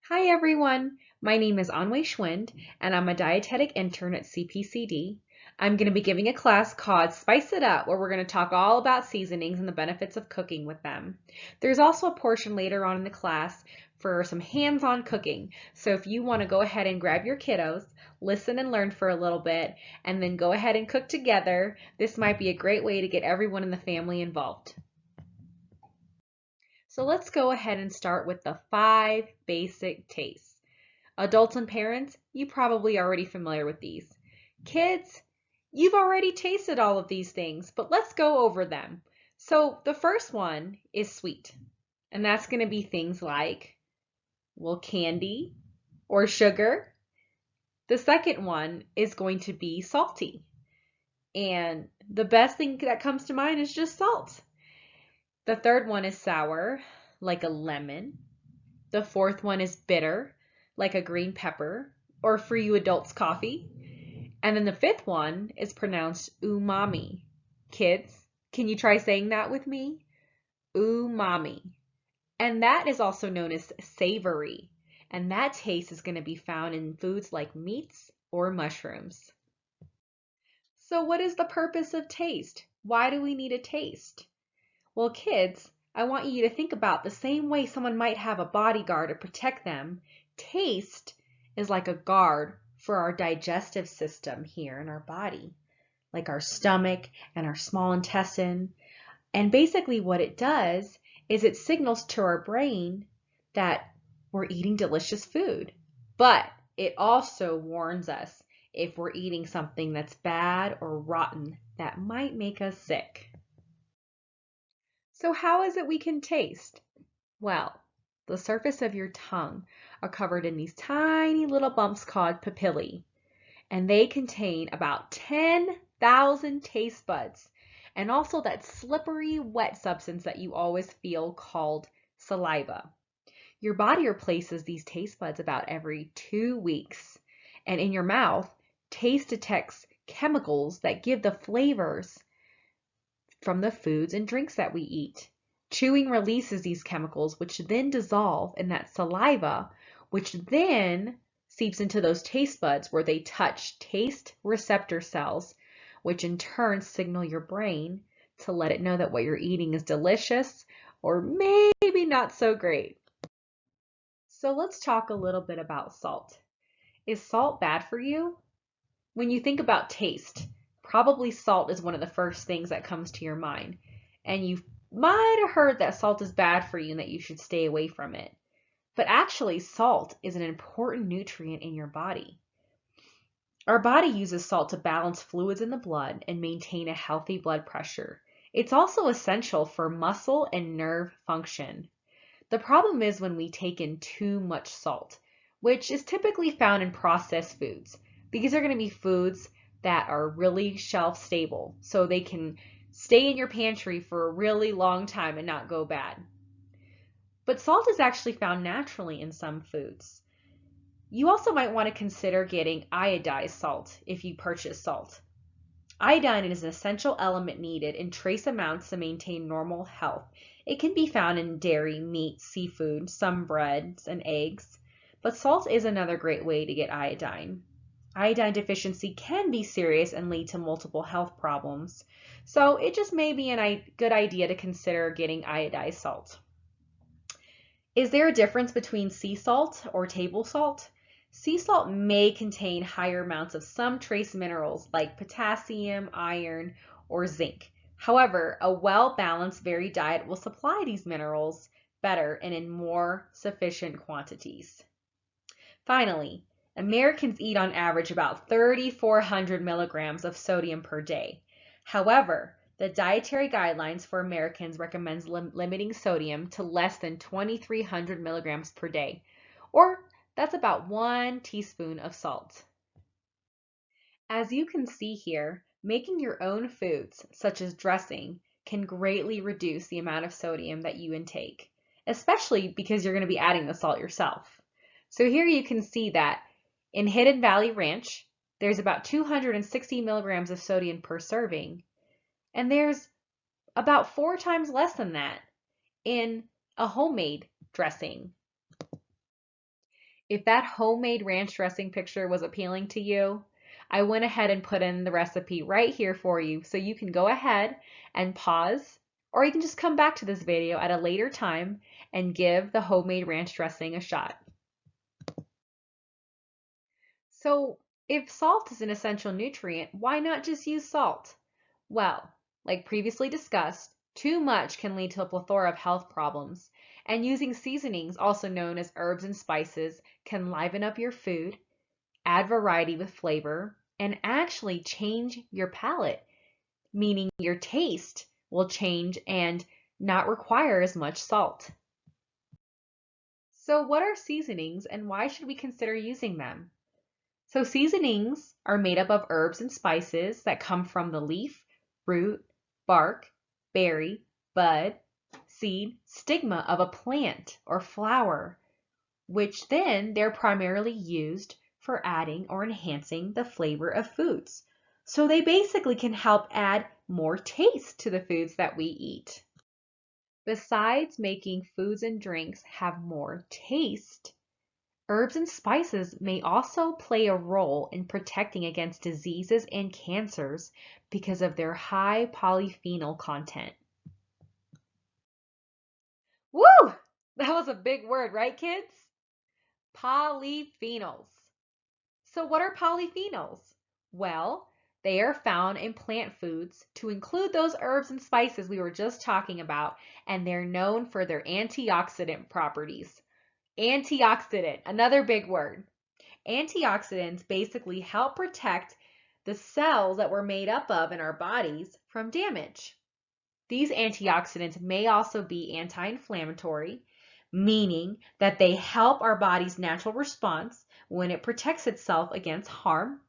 Hi everyone, my name is Anwei Schwind and I'm a dietetic intern at CPCD. I'm going to be giving a class called Spice It Up where we're going to talk all about seasonings and the benefits of cooking with them. There's also a portion later on in the class for some hands-on cooking. So if you want to go ahead and grab your kiddos, listen and learn for a little bit, and then go ahead and cook together, this might be a great way to get everyone in the family involved. So let's go ahead and start with the 5 basic tastes. Adults and parents, you probably already familiar with these. Kids, you've already tasted all of these things, but let's go over them. So the first one is sweet, and that's going to be things like, well, candy or sugar. The second one is going to be salty, and the best thing that comes to mind is just salt. The third one is sour, like a lemon. The fourth one is bitter, like a green pepper, or for you adults, coffee. And then the fifth one is pronounced umami. Kids, can you try saying that with me? Umami. And that is also known as savory. And that taste is going to be found in foods like meats or mushrooms. So what is the purpose of taste? Why do we need a taste? Well, kids, I want you to think about the same way someone might have a bodyguard to protect them. Taste is like a guard for our digestive system here in our body, like our stomach and our small intestine. And basically what it does is it signals to our brain that we're eating delicious food. But it also warns us if we're eating something that's bad or rotten that might make us sick. So how is it we can taste? Well, the surface of your tongue are covered in these tiny little bumps called papillae, and they contain about 10,000 taste buds, and also that slippery wet substance that you always feel called saliva. Your body replaces these taste buds about every 2 weeks, and in your mouth, taste detects chemicals that give the flavors from the foods and drinks that we eat. Chewing releases these chemicals, which then dissolve in that saliva, which then seeps into those taste buds where they touch taste receptor cells, which in turn signal your brain to let it know that what you're eating is delicious or maybe not so great. So let's talk a little bit about salt. Is salt bad for you? When you think about taste, probably salt is one of the first things that comes to your mind. And you might have heard that salt is bad for you and that you should stay away from it. But actually, salt is an important nutrient in your body. Our body uses salt to balance fluids in the blood and maintain a healthy blood pressure. It's also essential for muscle and nerve function. The problem is when we take in too much salt, which is typically found in processed foods. These are going to be foods that are really shelf stable, so they can stay in your pantry for a really long time and not go bad. But salt is actually found naturally in some foods. You also might want to consider getting iodized salt if you purchase salt. Iodine is an essential element needed in trace amounts to maintain normal health. It can be found in dairy, meat, seafood, some breads, and eggs. But salt is another great way to get iodine. Iodine deficiency can be serious and lead to multiple health problems. So it just may be a good idea to consider getting iodized salt. Is there a difference between sea salt or table salt? Sea salt may contain higher amounts of some trace minerals like potassium, iron, or zinc. However, a well-balanced, varied diet will supply these minerals better and in more sufficient quantities. Finally, Americans eat on average about 3,400 milligrams of sodium per day. However, the dietary guidelines for Americans recommends limiting sodium to less than 2,300 milligrams per day, or that's about 1 teaspoon of salt. As you can see here, making your own foods, such as dressing, can greatly reduce the amount of sodium that you intake, especially because you're going to be adding the salt yourself. So here you can see that in Hidden Valley Ranch, there's about 260 milligrams of sodium per serving, and there's about 4 times less than that in a homemade dressing. If that homemade ranch dressing picture was appealing to you, I went ahead and put in the recipe right here for you, so you can go ahead and pause, or you can just come back to this video at a later time and give the homemade ranch dressing a shot. So if salt is an essential nutrient, why not just use salt? Well, like previously discussed, too much can lead to a plethora of health problems, and using seasonings, also known as herbs and spices, can liven up your food, add variety with flavor, and actually change your palate, meaning your taste will change and not require as much salt. So what are seasonings and why should we consider using them? So seasonings are made up of herbs and spices that come from the leaf, root, bark, berry, bud, seed, stigma of a plant or flower, which then they're primarily used for adding or enhancing the flavor of foods. So they basically can help add more taste to the foods that we eat. Besides making foods and drinks have more taste, herbs and spices may also play a role in protecting against diseases and cancers because of their high polyphenol content. Woo! That was a big word, right, kids? Polyphenols. So what are polyphenols? Well, they are found in plant foods to include those herbs and spices we were just talking about, and they're known for their antioxidant properties. Antioxidant, another big word. Antioxidants basically help protect the cells that we're made up of in our bodies from damage. These antioxidants may also be anti-inflammatory, meaning that they help our body's natural response when it protects itself against harm.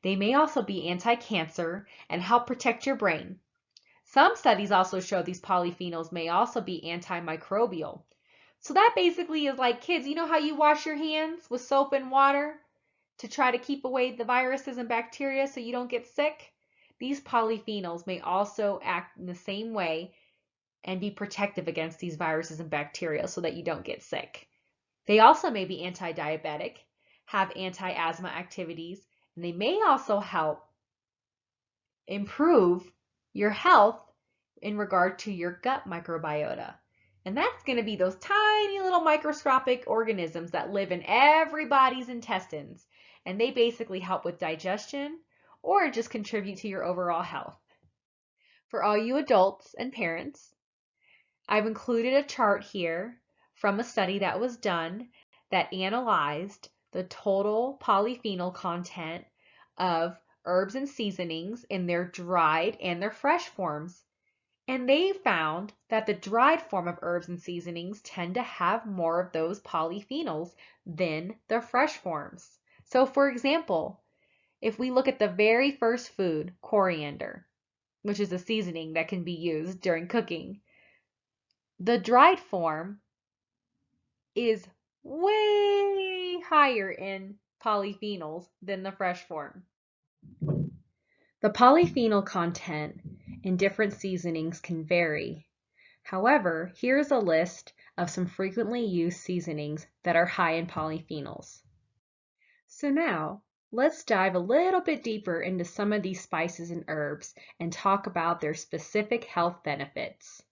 They may also be anti-cancer and help protect your brain. Some studies also show these polyphenols may also be antimicrobial. So that basically is like, kids, you know how you wash your hands with soap and water to try to keep away the viruses and bacteria so you don't get sick? These polyphenols may also act in the same way and be protective against these viruses and bacteria so that you don't get sick. They also may be anti-diabetic, have anti-asthma activities, and they may also help improve your health in regard to your gut microbiota. And that's going to be those tiny little microscopic organisms that live in everybody's intestines. And they basically help with digestion or just contribute to your overall health. For all you adults and parents, I've included a chart here from a study that was done that analyzed the total polyphenol content of herbs and seasonings in their dried and their fresh forms. And they found that the dried form of herbs and seasonings tend to have more of those polyphenols than the fresh forms. So for example, if we look at the very first food, coriander, which is a seasoning that can be used during cooking, the dried form is way higher in polyphenols than the fresh form. The polyphenol content in different seasonings can vary. However, here's a list of some frequently used seasonings that are high in polyphenols. So now, let's dive a little bit deeper into some of these spices and herbs and talk about their specific health benefits.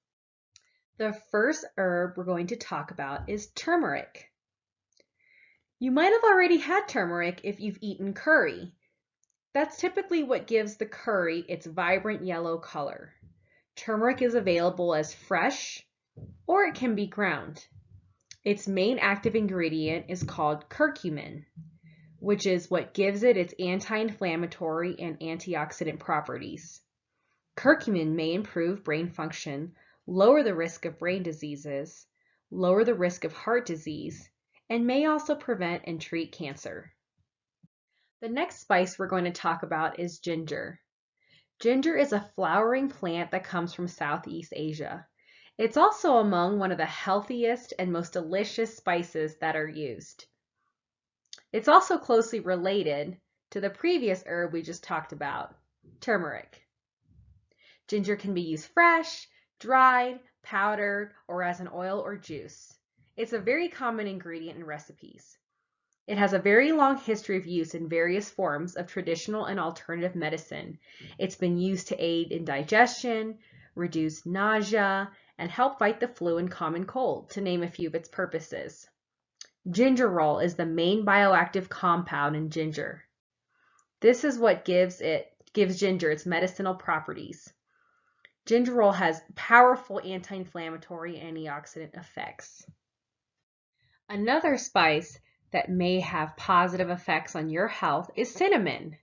The first herb we're going to talk about is turmeric. You might have already had turmeric if you've eaten curry. That's typically what gives the curry its vibrant yellow color. Turmeric is available as fresh, or it can be ground. Its main active ingredient is called curcumin, which is what gives it its anti-inflammatory and antioxidant properties. Curcumin may improve brain function, lower the risk of brain diseases, lower the risk of heart disease, and may also prevent and treat cancer. The next spice we're going to talk about is ginger. Ginger is a flowering plant that comes from Southeast Asia. It's also among one of the healthiest and most delicious spices that are used. It's also closely related to the previous herb we just talked about, turmeric. Ginger can be used fresh, dried, powdered, or as an oil or juice. It's a very common ingredient in recipes. It has a very long history of use in various forms of traditional and alternative medicine. It's been used to aid in digestion, reduce nausea, and help fight the flu and common cold, to name a few of its purposes. Gingerol is the main bioactive compound in ginger. This is what gives ginger its medicinal properties. Gingerol has powerful anti-inflammatory and antioxidant effects. Another spice that may have positive effects on your health is cinnamon.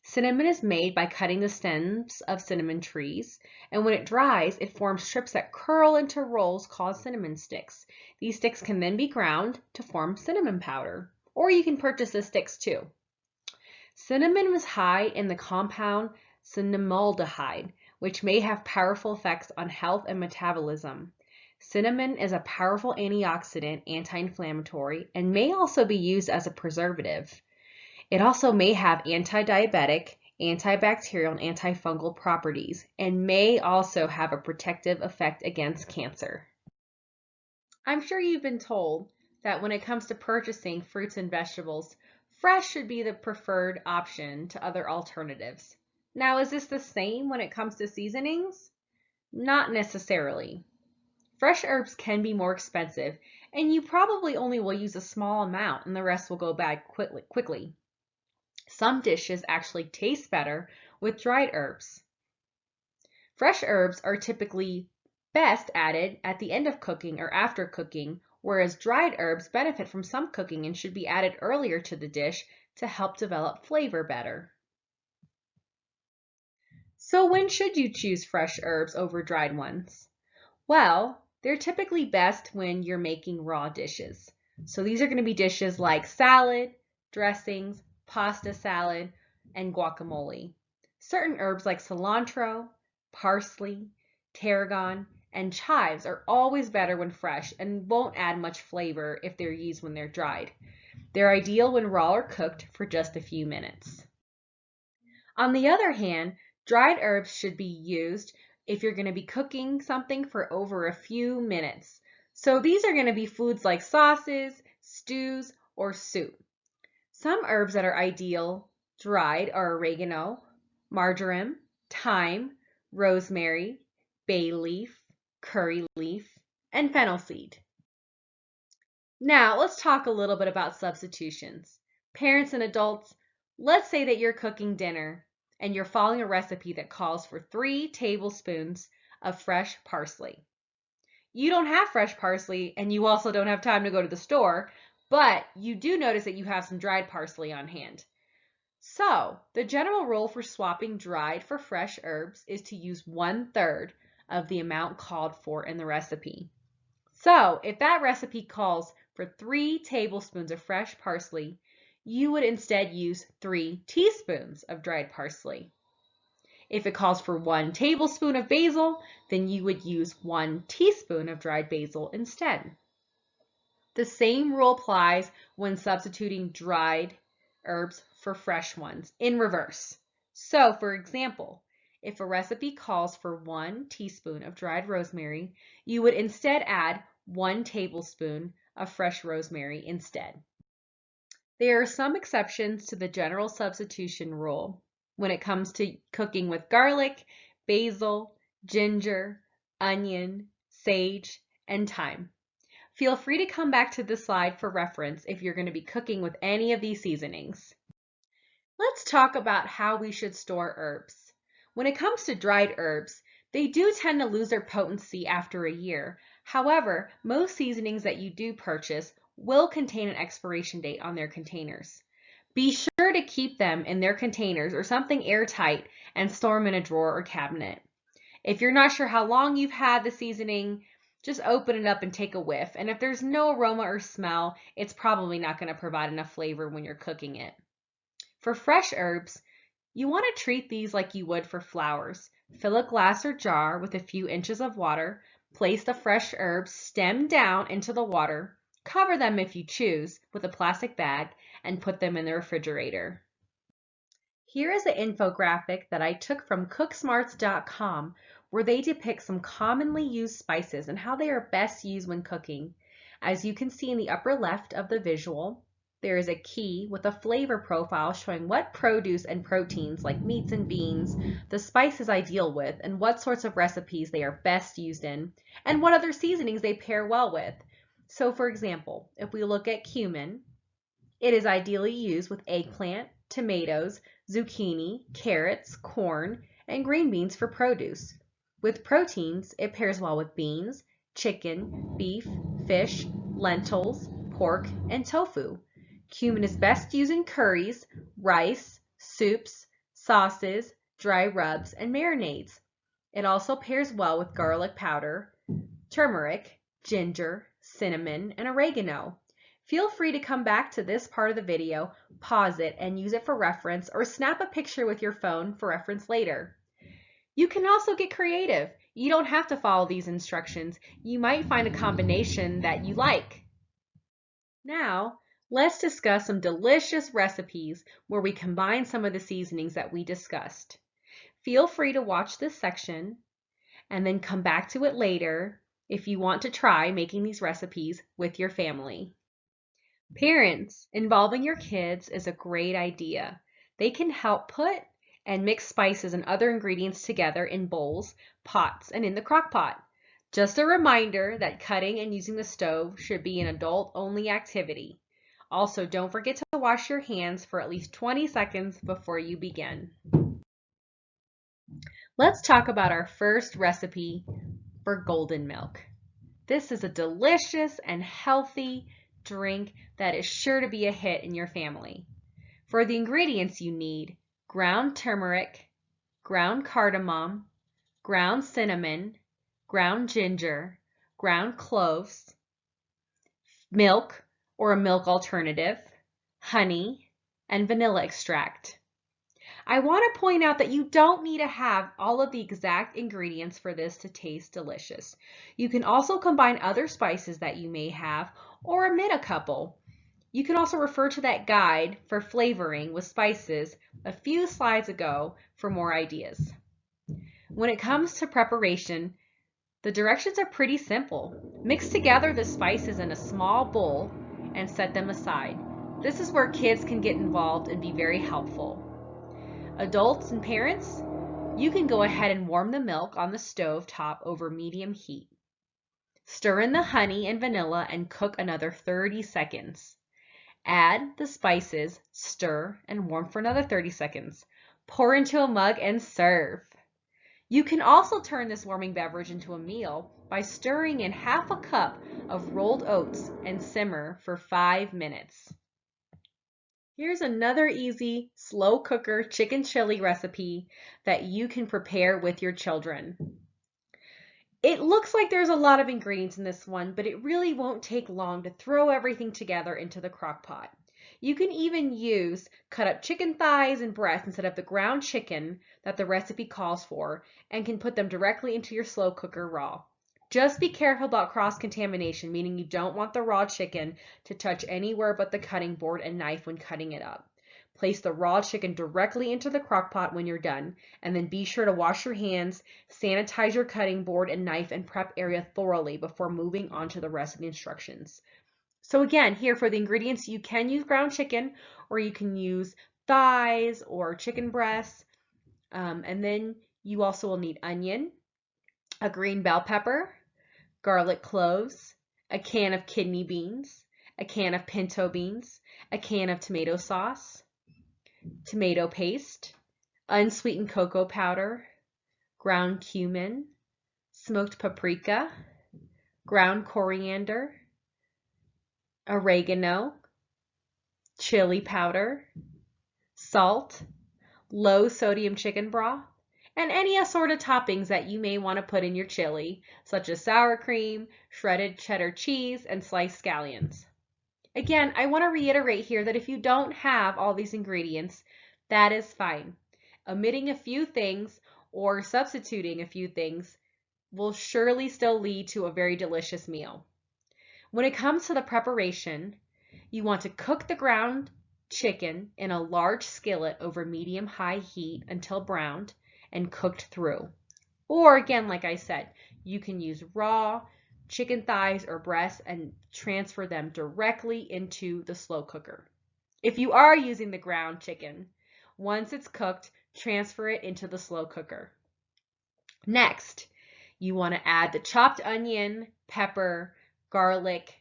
Cinnamon is made by cutting the stems of cinnamon trees, and when it dries, it forms strips that curl into rolls called cinnamon sticks. These sticks can then be ground to form cinnamon powder, or you can purchase the sticks too. Cinnamon is high in the compound cinnamaldehyde, which may have powerful effects on health and metabolism. Cinnamon is a powerful antioxidant, anti-inflammatory, and may also be used as a preservative. It also may have anti-diabetic, antibacterial, and antifungal properties, and may also have a protective effect against cancer. I'm sure you've been told that when it comes to purchasing fruits and vegetables, fresh should be the preferred option to other alternatives. Now, is this the same when it comes to seasonings? Not necessarily. Fresh herbs can be more expensive, and you probably only will use a small amount and the rest will go bad quickly. Some dishes actually taste better with dried herbs. Fresh herbs are typically best added at the end of cooking or after cooking, whereas dried herbs benefit from some cooking and should be added earlier to the dish to help develop flavor better. So when should you choose fresh herbs over dried ones? Well, they're typically best when you're making raw dishes. So these are going to be dishes like salad, dressings, pasta salad, and guacamole. Certain herbs like cilantro, parsley, tarragon, and chives are always better when fresh and won't add much flavor if they're used when they're dried. They're ideal when raw or cooked for just a few minutes. On the other hand, dried herbs should be used if you're going to be cooking something for over a few minutes. So these are going to be foods like sauces, stews, or soup. Some herbs that are ideal dried are oregano, marjoram, thyme, rosemary, bay leaf, curry leaf, and fennel seed. Now let's talk a little bit about substitutions. Parents and adults, let's say that you're cooking dinner and you're following a recipe that calls for 3 tablespoons of fresh parsley. You don't have fresh parsley and you also don't have time to go to the store, but you do notice that you have some dried parsley on hand. So the general rule for swapping dried for fresh herbs is to use 1/3 of the amount called for in the recipe. So if that recipe calls for 3 tablespoons of fresh parsley, you would instead use 3 teaspoons of dried parsley. If it calls for 1 tablespoon of basil, then you would use 1 teaspoon of dried basil instead. The same rule applies when substituting dried herbs for fresh ones in reverse. So, for example, if a recipe calls for 1 teaspoon of dried rosemary, you would instead add 1 tablespoon of fresh rosemary instead. There are some exceptions to the general substitution rule when it comes to cooking with garlic, basil, ginger, onion, sage, and thyme. Feel free to come back to this slide for reference if you're going to be cooking with any of these seasonings. Let's talk about how we should store herbs. When it comes to dried herbs, they do tend to lose their potency after a year. However, most seasonings that you do purchase will contain an expiration date on their containers. Be sure to keep them in their containers or something airtight and store them in a drawer or cabinet. If you're not sure how long you've had the seasoning, just open it up and take a whiff. And if there's no aroma or smell, it's probably not going to provide enough flavor when you're cooking it. For fresh herbs, you want to treat these like you would for flowers. Fill a glass or jar with a few inches of water, place the fresh herbs stem down into the water, cover them if you choose with a plastic bag, and put them in the refrigerator. Here is an infographic that I took from cooksmarts.com where they depict some commonly used spices and how they are best used when cooking. As you can see in the upper left of the visual, there is a key with a flavor profile showing what produce and proteins like meats and beans the spice is ideal with and what sorts of recipes they are best used in and what other seasonings they pair well with. So for example, if we look at cumin, it is ideally used with eggplant, tomatoes, zucchini, carrots, corn, and green beans for produce. With proteins, it pairs well with beans, chicken, beef, fish, lentils, pork, and tofu. Cumin is best used in curries, rice, soups, sauces, dry rubs, and marinades. It also pairs well with garlic powder, turmeric, ginger, cinnamon, and oregano. Feel free to come back to this part of the video, pause it, and use it for reference, or snap a picture with your phone for reference later. You can also get creative. You don't have to follow these instructions. You might find a combination that you like. Now, let's discuss some delicious recipes where we combine some of the seasonings that we discussed. Feel free to watch this section and then come back to it later if you want to try making these recipes with your family. Parents, involving your kids is a great idea. They can help put and mix spices and other ingredients together in bowls, pots, and in the crock pot. Just a reminder that cutting and using the stove should be an adult-only activity. Also, don't forget to wash your hands for at least 20 seconds before you begin. Let's talk about our first recipe for golden milk. This is a delicious and healthy drink that is sure to be a hit in your family. For the ingredients you need: ground turmeric, ground cardamom, ground cinnamon, ground ginger, ground cloves, milk or a milk alternative, honey, and vanilla extract. I want to point out that you don't need to have all of the exact ingredients for this to taste delicious. You can also combine other spices that you may have or omit a couple. You can also refer to that guide for flavoring with spices a few slides ago for more ideas. When it comes to preparation, the directions are pretty simple. Mix together the spices in a small bowl and set them aside. This is where kids can get involved and be very helpful. Adults and parents, you can go ahead and warm the milk on the stove top over medium heat. Stir in the honey and vanilla and cook another 30 seconds. Add the spices, stir, and warm for another 30 seconds. Pour into a mug and serve. You can also turn this warming beverage into a meal by stirring in half a cup of rolled oats and simmer for 5 minutes. Here's another easy, slow cooker chicken chili recipe that you can prepare with your children. It looks like there's a lot of ingredients in this one, but it really won't take long to throw everything together into the crock pot. You can even use cut up chicken thighs and breasts instead of the ground chicken that the recipe calls for, and can put them directly into your slow cooker raw. Just be careful about cross-contamination, meaning you don't want the raw chicken to touch anywhere but the cutting board and knife when cutting it up. Place the raw chicken directly into the crock pot when you're done, and then be sure to wash your hands, sanitize your cutting board and knife and prep area thoroughly before moving on to the rest of the instructions. So again, here for the ingredients, you can use ground chicken or you can use thighs or chicken breasts. And then you also will need onion, a green bell pepper, garlic cloves, a can of kidney beans, a can of pinto beans, a can of tomato sauce, tomato paste, unsweetened cocoa powder, ground cumin, smoked paprika, ground coriander, oregano, chili powder, salt, low sodium chicken broth, and any assorted toppings that you may want to put in your chili, such as sour cream, shredded cheddar cheese, and sliced scallions. Again, I want to reiterate here that if you don't have all these ingredients, that is fine. Omitting a few things or substituting a few things will surely still lead to a very delicious meal. When it comes to the preparation, you want to cook the ground chicken in a large skillet over medium-high heat until browned and cooked through. Or again, like I said, you can use raw chicken thighs or breasts and transfer them directly into the slow cooker. If you are using the ground chicken, once it's cooked, transfer it into the slow cooker. Next, you want to add the chopped onion, pepper, garlic,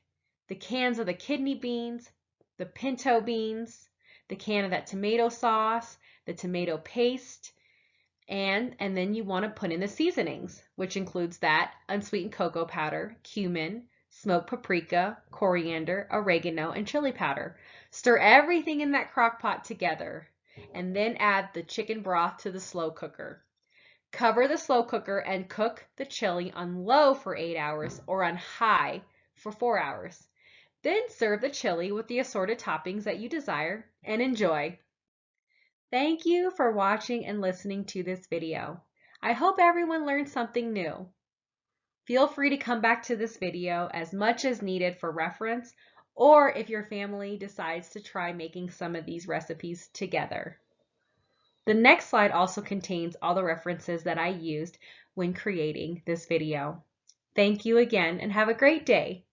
the cans of the kidney beans, the pinto beans, the can of that tomato sauce, the tomato paste, and then you want to put in the seasonings, which includes that unsweetened cocoa powder, cumin, smoked paprika, coriander, oregano, and chili powder. Stir everything in that crock pot together and then add the chicken broth to the slow cooker. Cover the slow cooker and cook the chili on low for 8 hours or on high for 4 hours. Then serve the chili with the assorted toppings that you desire and enjoy. Thank you for watching and listening to this video. I hope everyone learned something new. Feel free to come back to this video as much as needed for reference, or if your family decides to try making some of these recipes together. The next slide also contains all the references that I used when creating this video. Thank you again and have a great day.